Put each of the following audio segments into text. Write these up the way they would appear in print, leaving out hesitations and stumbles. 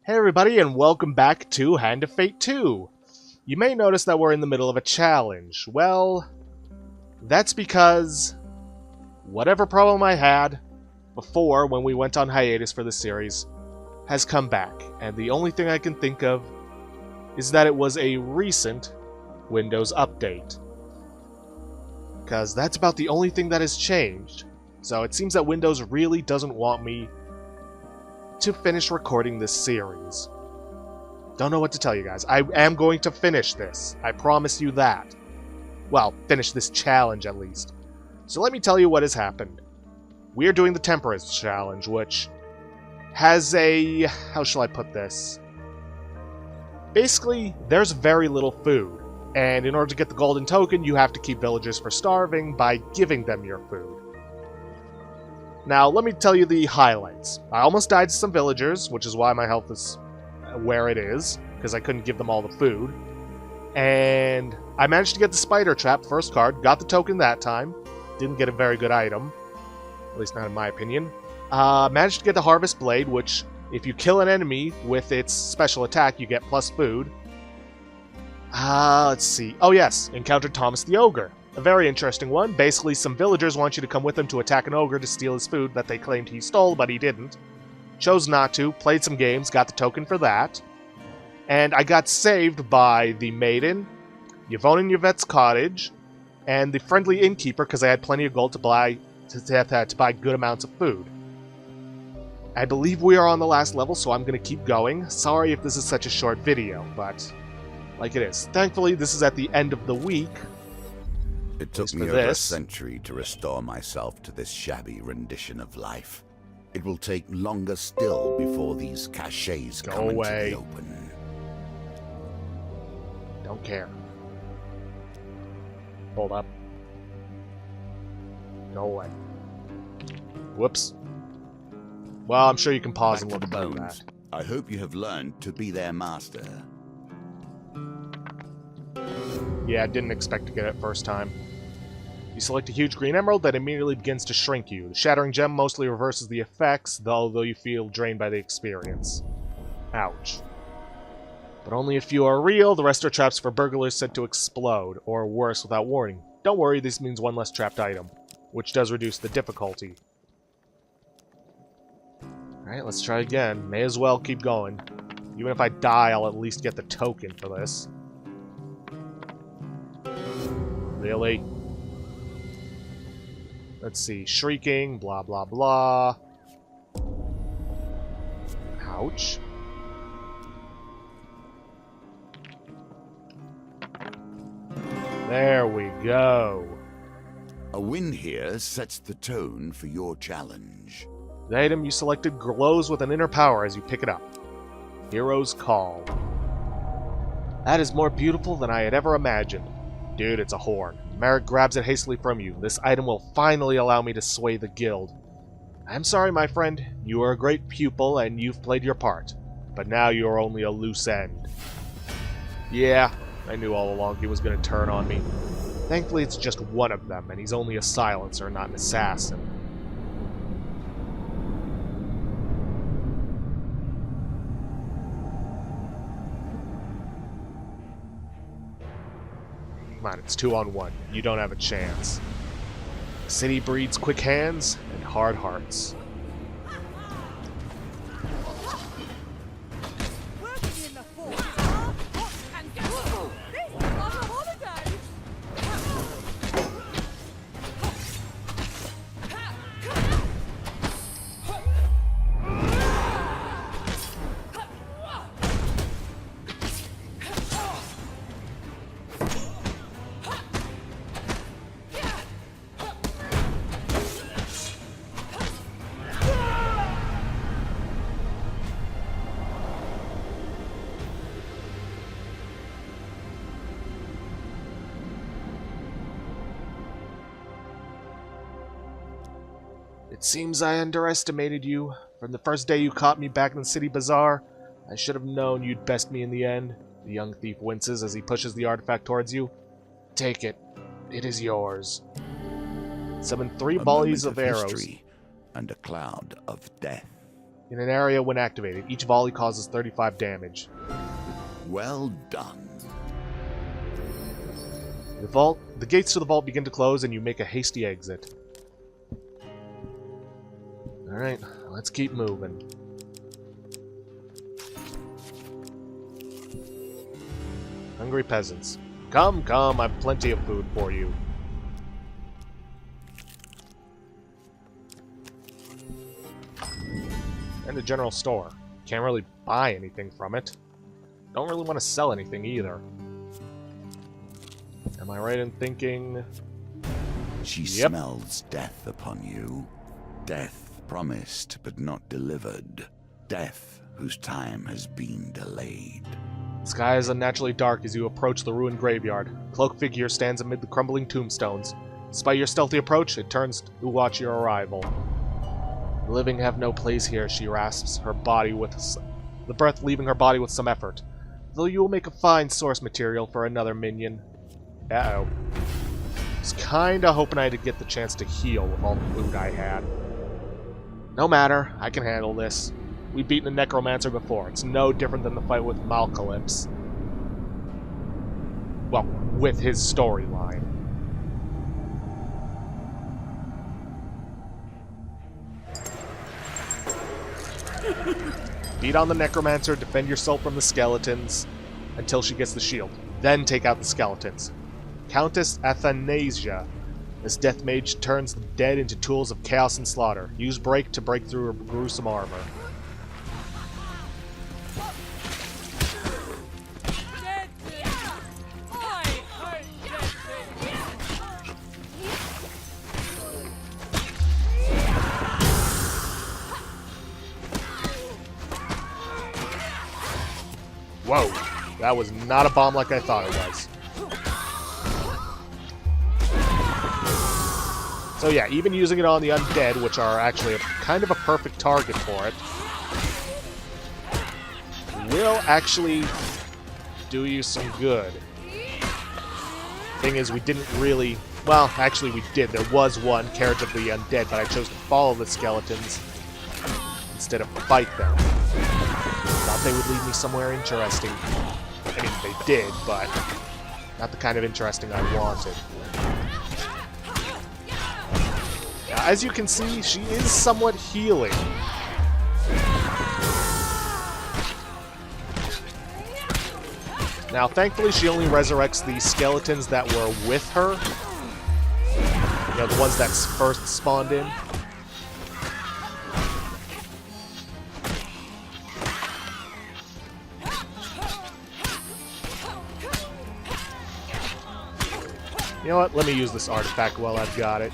Hey everybody, and welcome back to Hand of Fate 2. You may notice that we're in the middle of a challenge. Well, that's because whatever problem I had before when we went on hiatus for the series has come back, and the only thing I can think of is that it was a recent Windows update. Because that's about the only thing that has changed. So it seems that Windows really doesn't want me to finish recording this series. Don't know what to tell you guys. I am going to finish this. I promise you that. Well, finish this challenge at least. So let me tell you what has happened. We are doing the Temperance Challenge, which has a... how shall I put this? Basically, there's very little food. And in order to get the golden token, you have to keep villagers from starving by giving them your food. Now, let me tell you the highlights. I almost died to some villagers, which is why my health is where it is, because I couldn't give them all the food. And I managed to get the spider trap, first card, got the token that time. Didn't get a very good item, at least not in my opinion. Managed to get the harvest blade, which, if you kill an enemy with its special attack, you get plus food. Let's see. Oh yes, encountered Thomas the Ogre. A very interesting one. Basically, some villagers want you to come with them to attack an ogre to steal his food that they claimed he stole, but he didn't. Chose not to, played some games, got the token for that. And I got saved by the Maiden, Yvonne and Yvette's cottage, and the friendly innkeeper because I had plenty of gold to buy good amounts of food. I believe we are on the last level, so I'm going to keep going. Sorry if this is such a short video, but like it is. Thankfully, this is at the end of the week. It took me over a century to restore myself to this shabby rendition of life. It will take longer still before these cachets come into the open. Don't care. Hold up. Go away. Whoops. Well, I'm sure you can pause and look at that. I hope you have learned to be their master. Yeah, I didn't expect to get it first time. You select a huge green emerald that immediately begins to shrink you. The shattering gem mostly reverses the effects, although you feel drained by the experience. Ouch. But only a few are real, the rest are traps for burglars said to explode, or worse, without warning. Don't worry, this means one less trapped item, which does reduce the difficulty. Alright, let's try again. May as well keep going. Even if I die, I'll at least get the token for this. Really? Let's see. Shrieking, blah, blah, blah. Ouch. There we go. A win here sets the tone for your challenge. The item you selected glows with an inner power as you pick it up. Hero's Call. That is more beautiful than I had ever imagined. Dude, it's a horn. Merrick grabs it hastily from you. This item will finally allow me to sway the guild. I'm sorry, my friend. You are a great pupil, and you've played your part. But now you are only a loose end. Yeah, I knew all along he was going to turn on me. Thankfully, it's just one of them, and he's only a silencer, not an assassin. Come on, it's 2-on-1. You don't have a chance. The city breeds quick hands and hard hearts. It seems I underestimated you. From the first day you caught me back in the city bazaar, I should have known you'd best me in the end. The young thief winces as he pushes the artifact towards you. Take it. It is yours. Summon 3 volleys of arrows. And a cloud of death. in an area when activated. Each volley causes 35 damage. Well done. The gates to the vault begin to close and you make a hasty exit. Alright, let's keep moving. Hungry peasants. Come, come, I've plenty of food for you. And a general store. Can't really buy anything from it. Don't really want to sell anything either. Am I right in thinking... She smells death upon you. Death promised but not delivered. Death whose time has been delayed. The sky is unnaturally dark as you approach the ruined graveyard. A cloaked figure stands amid the crumbling tombstones. Despite your stealthy approach, it turns to watch your arrival. The living have no place here, she rasps, her body with the breath leaving her body with some effort. Though you will make a fine source material for another minion. Uh-oh. Was kinda hoping I'd get the chance to heal with all the food I had. No matter, I can handle this. We've beaten a necromancer before. It's no different than the fight with Malcalypse. Well, with his storyline. Beat on the necromancer, defend yourself from the skeletons until she gets the shield. Then take out the skeletons. Countess Athanasia. This death mage turns the dead into tools of chaos and slaughter. Use break to break through her gruesome armor. Whoa, that was not a bomb like I thought it was. So yeah, even using it on the undead, which are actually kind of a perfect target for it, will actually do you some good. Thing is, we didn't really... Well, actually we did. There was one, Carriage of the Undead, but I chose to follow the skeletons instead of fight them. Thought they would lead me somewhere interesting. I mean, they did, but not the kind of interesting I wanted. Now, as you can see, she is somewhat healing. Now, thankfully, she only resurrects the skeletons that were with her. You know, the ones that first spawned in. You know what? Let me use this artifact while I've got it.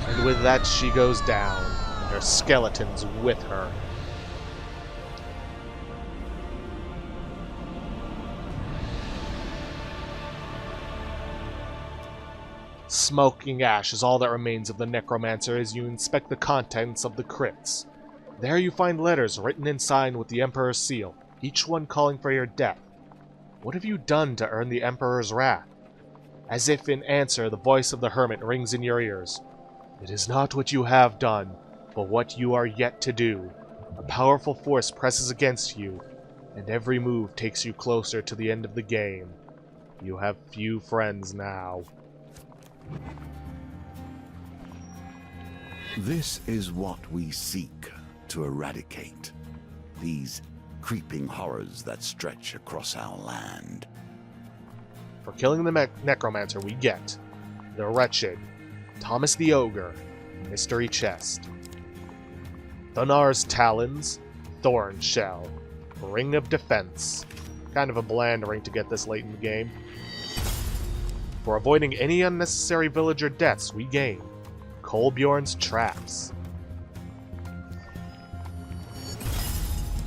And with that, she goes down, and her skeletons with her. Smoking ash is all that remains of the necromancer as you inspect the contents of the crypts. There you find letters written and signed with the Emperor's seal, each one calling for your death. What have you done to earn the Emperor's wrath? As if in answer, the voice of the hermit rings in your ears. It is not what you have done, but what you are yet to do. A powerful force presses against you, and every move takes you closer to the end of the game. You have few friends now. This is what we seek to eradicate. These creeping horrors that stretch across our land. For killing the necromancer, we get the Wretched, Thomas the Ogre, Mystery Chest, Thunar's Talons, Thorn Shell, Ring of Defense. Kind of a bland ring to get this late in the game. For avoiding any unnecessary villager deaths, we gain Kolbjorn's Traps.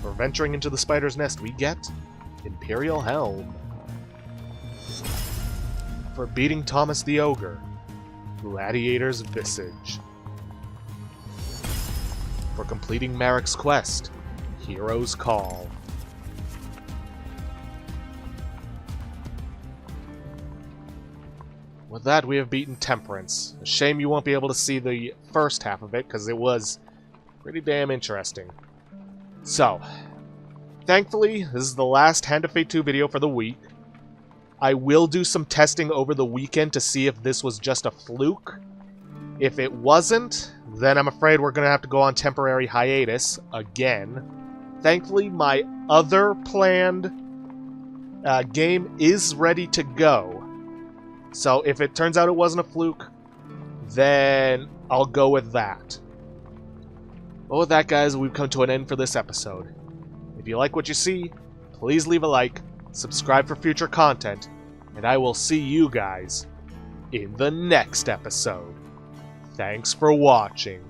For venturing into the spider's nest, we get Imperial Helm. For beating Thomas the Ogre, Gladiator's Visage. For completing Marek's quest, Hero's Call. With that, we have beaten Temperance. A shame you won't be able to see the first half of it, because it was pretty damn interesting. So, thankfully, this is the last Hand of Fate 2 video for the week. I will do some testing over the weekend to see if this was just a fluke. If it wasn't, then I'm afraid we're going to have to go on temporary hiatus again. Thankfully, my other planned game is ready to go. So if it turns out it wasn't a fluke, then I'll go with that. Well, with that, guys, we've come to an end for this episode. If you like what you see, please leave a like, subscribe for future content, and I will see you guys in the next episode. Thanks for watching.